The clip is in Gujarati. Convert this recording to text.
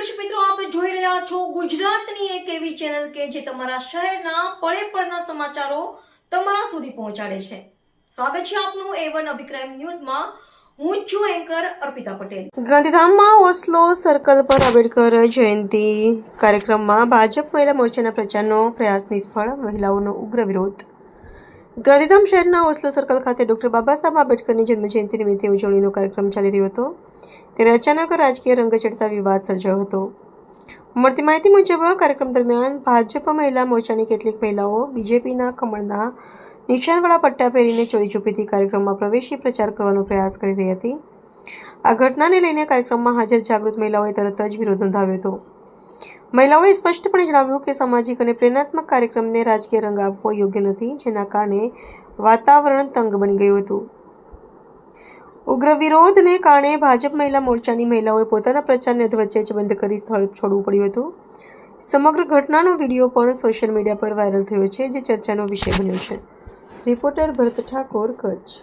દર્શક મિત્રો, આપ જોઈ રહ્યા છો ગુજરાતની એક એવી ચેનલ કે જે તમારા શહેરના પળે પળના સમાચારો તમારા સુધી પહોંચાડે છે. સ્વાગત છે આપનું A1 અભિક્રાઇમ ન્યૂઝમાં. હું છું એન્કર અર્પિતા પટેલ. ગાંધીધામમાં ઓસ્લો સર્કલ પર આંબેડકર જયંતિ કાર્યક્રમમાં ભાજપ મહિલા મોરચાના પ્રચારનો પ્રયાસ નિષ્ફળ, મહિલાઓનો ઉગ્ર વિરોધ. ગાંધીધામ શહેરના ઓસ્લો સર્કલ ખાતે ડોક્ટર બાબા સાહેબ આંબેડકરની જન્મજયંતિ નિમિત્તે ઉજવણીનો કાર્યક્રમ ચાલી રહ્યો હતો. ત્યારે અચાનક રાજકીય રંગ ચડતા વિવાદ સર્જાયો હતો. મળતી માહિતી મુજબ કાર્યક્રમ દરમિયાન ભાજપ મહિલા મોરચાની કેટલીક મહિલાઓ બીજેપીના કમળના નિશાનવાળા પટ્ટા પહેરીને ચોરી છુપીથી કાર્યક્રમમાં પ્રવેશી પ્રચાર કરવાનો પ્રયાસ કરી રહી હતી. આ ઘટનાને લઈને કાર્યક્રમમાં હાજર જાગૃત મહિલાઓએ તરત જ વિરોધ નોંધાવ્યો હતો. મહિલાઓએ સ્પષ્ટપણે જણાવ્યું કે સામાજિક અને પ્રેરણાત્મક કાર્યક્રમને રાજકીય રંગ આપવો યોગ્ય નથી, જેના કારણે વાતાવરણ તંગ બની ગયું હતું. ઉગ્ર વિરોધને કારણે ભાજપ મહિલા મોરચાની મહિલાઓએ પોતાના પ્રચારને અધવચ્ચે જ બંધ કરી સ્થળ છોડવું પડ્યું હતું. સમગ્ર ઘટનાનો વિડીયો પણ સોશિયલ મીડિયા પર વાયરલ થયો છે, જે ચર્ચાનો વિષય બન્યો છે. રિપોર્ટર ભરત ઠાકોર, કચ્છ.